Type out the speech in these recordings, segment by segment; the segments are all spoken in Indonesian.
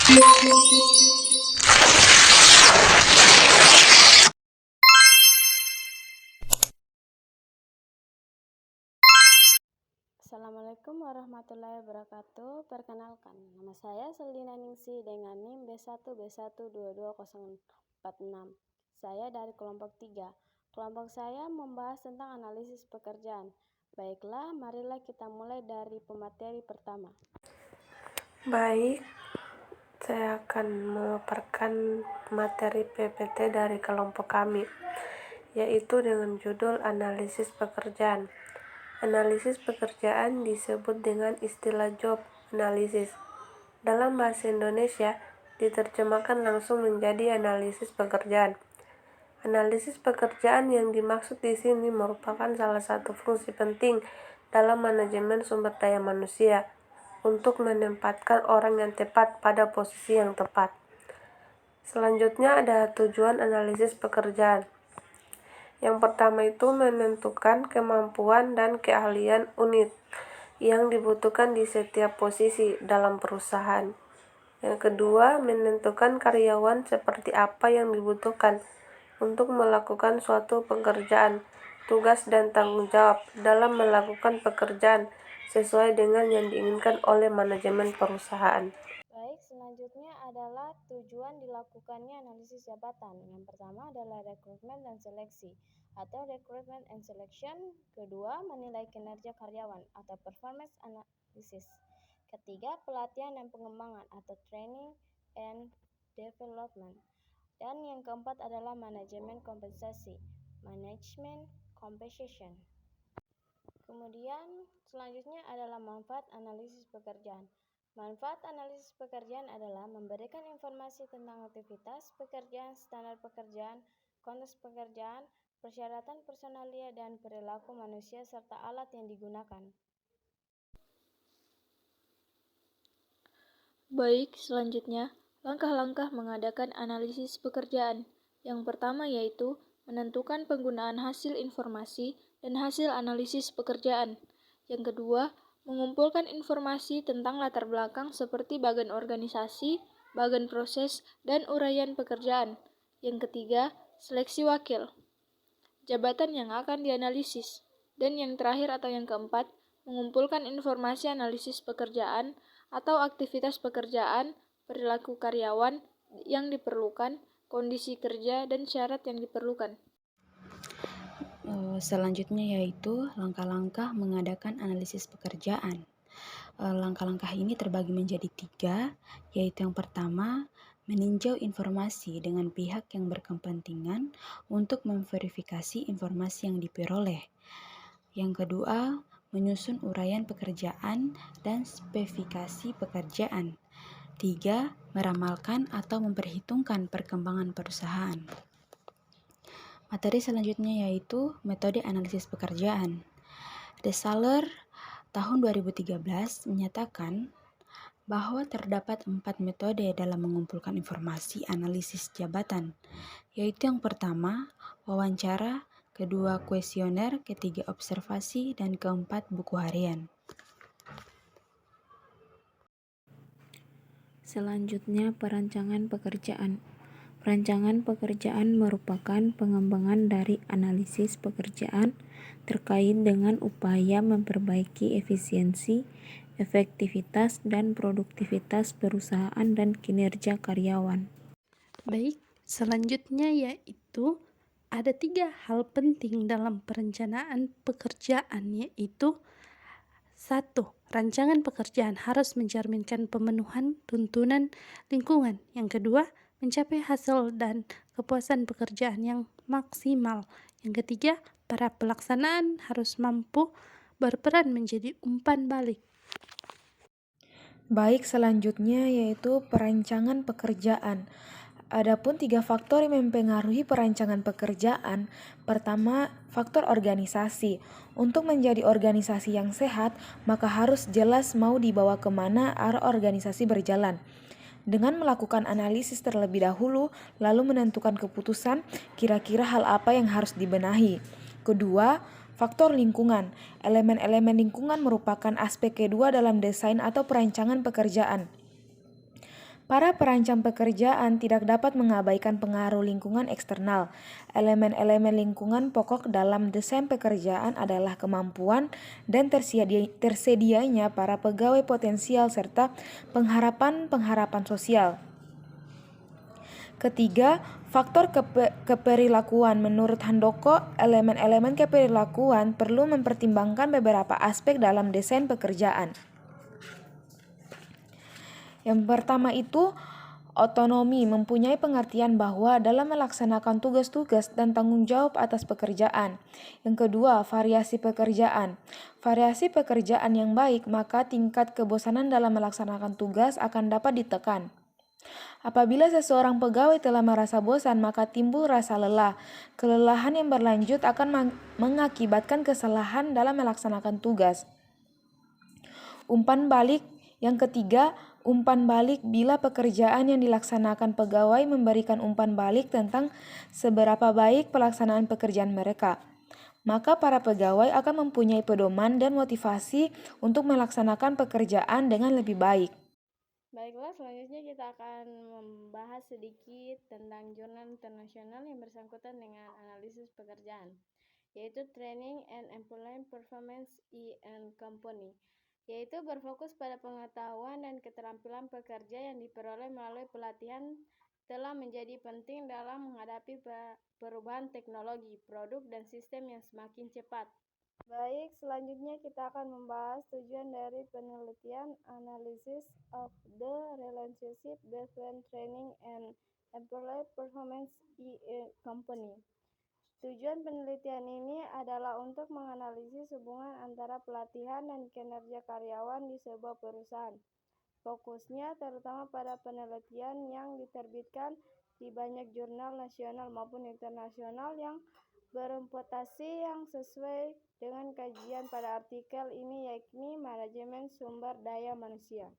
Assalamualaikum warahmatullahi wabarakatuh. Perkenalkan, nama saya Selina Ningsi dengan NIM B1B1222046. Saya dari kelompok 3. Kelompok saya membahas tentang analisis pekerjaan. Baiklah, marilah kita mulai dari pemateri pertama. Baik, saya akan memaparkan materi PPT dari kelompok kami, yaitu dengan judul analisis pekerjaan. Analisis pekerjaan disebut dengan istilah job analysis. Dalam bahasa Indonesia, diterjemahkan langsung menjadi analisis pekerjaan. Analisis pekerjaan yang dimaksud di sini merupakan salah satu fungsi penting dalam manajemen sumber daya manusia untuk menempatkan orang yang tepat pada posisi yang tepat. Selanjutnya ada tujuan analisis pekerjaan. Yang pertama itu menentukan kemampuan dan keahlian unit yang dibutuhkan di setiap posisi dalam perusahaan. Yang kedua, menentukan karyawan seperti apa yang dibutuhkan untuk melakukan suatu pekerjaan, tugas dan tanggung jawab dalam melakukan pekerjaan sesuai dengan yang diinginkan oleh manajemen perusahaan. Baik, selanjutnya adalah tujuan dilakukannya analisis jabatan. Yang pertama adalah rekrutmen dan seleksi atau recruitment and selection. Kedua, menilai kinerja karyawan atau performance analysis. Ketiga, pelatihan dan pengembangan atau training and development. Dan yang keempat adalah manajemen kompensasi, management compensation. Kemudian selanjutnya adalah manfaat analisis pekerjaan. Manfaat analisis pekerjaan adalah memberikan informasi tentang aktivitas pekerjaan, standar pekerjaan, konteks pekerjaan, persyaratan personalia, dan perilaku manusia serta alat yang digunakan. Baik, selanjutnya, langkah-langkah mengadakan analisis pekerjaan. Yang pertama yaitu menentukan penggunaan hasil informasi dan hasil analisis pekerjaan. Yang kedua, mengumpulkan informasi tentang latar belakang seperti bagian organisasi, bagian proses, dan uraian pekerjaan. Yang ketiga, seleksi wakil, jabatan yang akan dianalisis. Dan yang terakhir atau yang keempat, mengumpulkan informasi analisis pekerjaan atau aktivitas pekerjaan, perilaku karyawan yang diperlukan, kondisi kerja, dan syarat yang diperlukan. Selanjutnya yaitu langkah-langkah mengadakan analisis pekerjaan. Langkah-langkah ini terbagi menjadi 3, yaitu yang pertama, meninjau informasi dengan pihak yang berkepentingan untuk memverifikasi informasi yang diperoleh. Yang kedua, menyusun uraian pekerjaan dan spesifikasi pekerjaan. 3, meramalkan atau memperhitungkan perkembangan perusahaan. Materi selanjutnya yaitu metode analisis pekerjaan. Desaler tahun 2013 menyatakan bahwa terdapat 4 metode dalam mengumpulkan informasi analisis jabatan, yaitu yang pertama, wawancara, kedua, kuesioner, ketiga, observasi, dan keempat, buku harian. Selanjutnya, perancangan pekerjaan. Perancangan pekerjaan merupakan pengembangan dari analisis pekerjaan terkait dengan upaya memperbaiki efisiensi, efektivitas, dan produktivitas perusahaan dan kinerja karyawan. Baik, selanjutnya yaitu ada 3 hal penting dalam perencanaan pekerjaan, yaitu 1. Rancangan pekerjaan harus mencerminkan pemenuhan tuntunan lingkungan. Yang kedua, mencapai hasil dan kepuasan pekerjaan yang maksimal. Yang ketiga, para pelaksanaan harus mampu berperan menjadi umpan balik. Baik, selanjutnya yaitu perancangan pekerjaan. Adapun 3 faktor yang mempengaruhi perancangan pekerjaan. Pertama, faktor organisasi. Untuk menjadi organisasi yang sehat, maka harus jelas mau dibawa kemana arah organisasi berjalan. Dengan melakukan analisis terlebih dahulu, lalu menentukan keputusan kira-kira hal apa yang harus dibenahi. Kedua, faktor lingkungan. Elemen-elemen lingkungan merupakan aspek kedua dalam desain atau perancangan pekerjaan. Para perancang pekerjaan tidak dapat mengabaikan pengaruh lingkungan eksternal. Elemen-elemen lingkungan pokok dalam desain pekerjaan adalah kemampuan dan tersedianya para pegawai potensial serta pengharapan-pengharapan sosial. Ketiga, faktor keperilakuan. Menurut Handoko, elemen-elemen keperilakuan perlu mempertimbangkan beberapa aspek dalam desain pekerjaan. Yang pertama itu otonomi, mempunyai pengertian bahwa dalam melaksanakan tugas-tugas dan tanggung jawab atas pekerjaan. Yang kedua, variasi pekerjaan. Variasi pekerjaan yang baik, maka tingkat kebosanan dalam melaksanakan tugas akan dapat ditekan. Apabila seseorang pegawai telah merasa bosan, maka timbul rasa lelah. Kelelahan yang berlanjut akan mengakibatkan kesalahan dalam melaksanakan tugas. Umpan balik. Yang ketiga, umpan balik bila pekerjaan yang dilaksanakan pegawai memberikan umpan balik tentang seberapa baik pelaksanaan pekerjaan mereka, maka para pegawai akan mempunyai pedoman dan motivasi untuk melaksanakan pekerjaan dengan lebih baik. Baiklah, selanjutnya kita akan membahas sedikit tentang jurnal internasional yang bersangkutan dengan analisis pekerjaan, yaitu Training and Employment Performance in Company, yaitu berfokus pada pengetahuan dan keterampilan pekerja yang diperoleh melalui pelatihan telah menjadi penting dalam menghadapi perubahan teknologi, produk, dan sistem yang semakin cepat. Baik, selanjutnya kita akan membahas tujuan dari penelitian Analysis of the Relationship Between Training and Employee Performance in a Company. Tujuan penelitian ini adalah untuk menganalisis hubungan antara pelatihan dan kinerja karyawan di sebuah perusahaan. Fokusnya terutama pada penelitian yang diterbitkan di banyak jurnal nasional maupun internasional yang bereputasi yang sesuai dengan kajian pada artikel ini, yakni manajemen sumber daya manusia.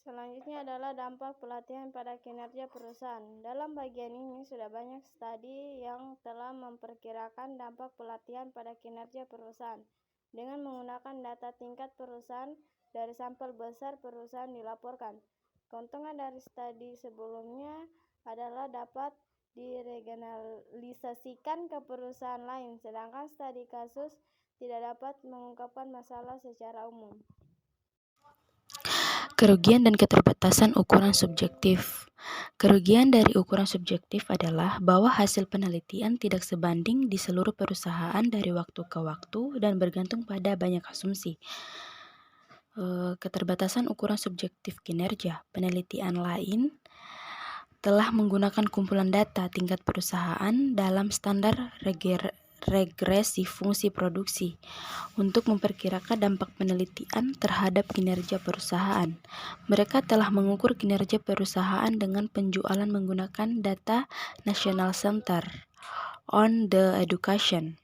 Selanjutnya adalah dampak pelatihan pada kinerja perusahaan. Dalam bagian ini sudah banyak studi yang telah memperkirakan dampak pelatihan pada kinerja perusahaan dengan menggunakan data tingkat perusahaan dari sampel besar perusahaan dilaporkan. Keuntungan dari studi sebelumnya adalah dapat diregionalisasikan ke perusahaan lain, sedangkan studi kasus tidak dapat mengungkapkan masalah secara umum. Kerugian dan keterbatasan ukuran subjektif. Kerugian dari ukuran subjektif adalah bahwa hasil penelitian tidak sebanding di seluruh perusahaan dari waktu ke waktu dan bergantung pada banyak asumsi. Keterbatasan ukuran subjektif kinerja. Penelitian lain telah menggunakan kumpulan data tingkat perusahaan dalam standar regresi fungsi produksi untuk memperkirakan dampak penelitian terhadap kinerja perusahaan. Mereka telah mengukur kinerja perusahaan dengan penjualan menggunakan data National Center on the Education.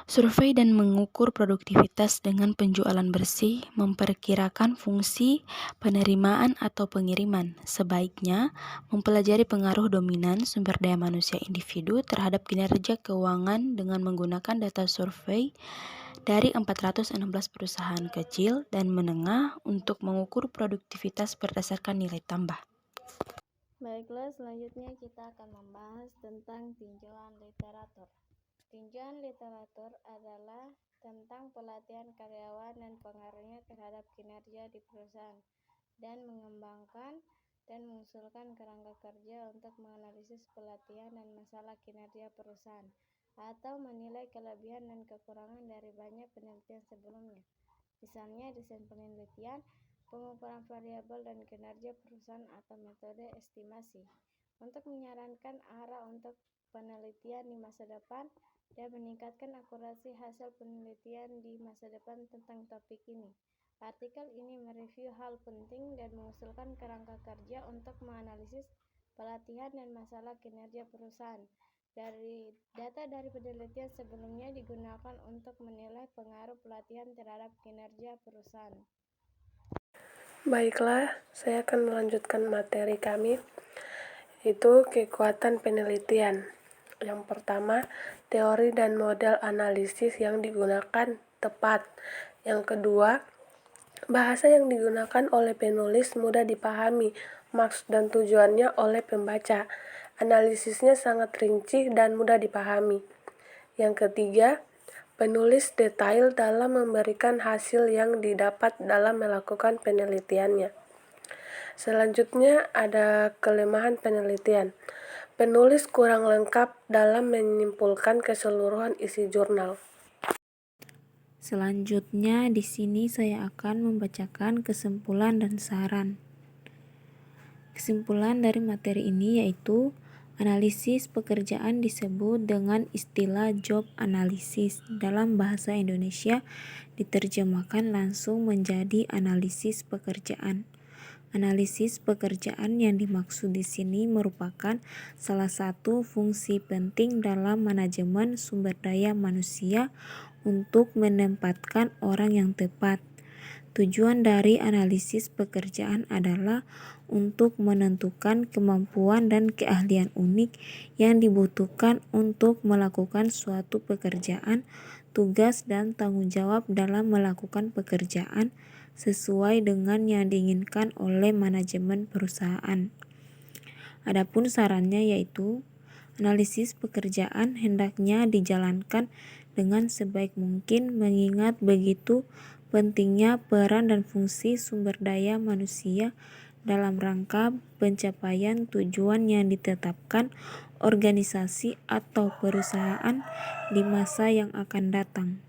Survei dan mengukur produktivitas dengan penjualan bersih, memperkirakan fungsi penerimaan atau pengiriman. Sebaiknya mempelajari pengaruh dominan sumber daya manusia individu terhadap kinerja keuangan dengan menggunakan data survei dari 416 perusahaan kecil dan menengah untuk mengukur produktivitas berdasarkan nilai tambah. Baiklah, selanjutnya kita akan membahas tentang tinjauan literatur. Tinjauan literatur adalah tentang pelatihan karyawan dan pengaruhnya terhadap kinerja di perusahaan, dan mengembangkan dan mengusulkan kerangka kerja untuk menganalisis pelatihan dan masalah kinerja perusahaan, atau menilai kelebihan dan kekurangan dari banyak penelitian sebelumnya. Misalnya desain penelitian, pengukuran variabel dan kinerja perusahaan atau metode estimasi, untuk menyarankan arah untuk penelitian di masa depan dan meningkatkan akurasi hasil penelitian di masa depan tentang topik ini. Artikel ini mereview hal penting dan mengusulkan kerangka kerja untuk menganalisis pelatihan dan masalah kinerja perusahaan. Dari data dari penelitian sebelumnya digunakan untuk menilai pengaruh pelatihan terhadap kinerja perusahaan. Baiklah, saya akan melanjutkan materi kami, yaitu kekuatan penelitian. Yang pertama, teori dan model analisis yang digunakan tepat. Yang kedua, Bahasa yang digunakan oleh penulis mudah dipahami, maksud dan tujuannya oleh pembaca. Analisisnya sangat rinci dan mudah dipahami. Yang ketiga, penulis detail dalam memberikan hasil yang didapat dalam melakukan penelitiannya. Selanjutnya ada kelemahan penelitian. Penulis kurang lengkap dalam menyimpulkan keseluruhan isi jurnal. Selanjutnya di sini saya akan membacakan kesimpulan dan saran. Kesimpulan dari materi ini yaitu analisis pekerjaan disebut dengan istilah job analysis. Dalam bahasa Indonesia diterjemahkan langsung menjadi analisis pekerjaan. Analisis pekerjaan yang dimaksud di sini merupakan salah satu fungsi penting dalam manajemen sumber daya manusia untuk menempatkan orang yang tepat. Tujuan dari analisis pekerjaan adalah untuk menentukan kemampuan dan keahlian unik yang dibutuhkan untuk melakukan suatu pekerjaan, tugas, dan tanggung jawab dalam melakukan pekerjaan sesuai dengan yang diinginkan oleh manajemen perusahaan. Adapun sarannya yaitu analisis pekerjaan hendaknya dijalankan dengan sebaik mungkin mengingat begitu pentingnya peran dan fungsi sumber daya manusia dalam rangka pencapaian tujuan yang ditetapkan organisasi atau perusahaan di masa yang akan datang.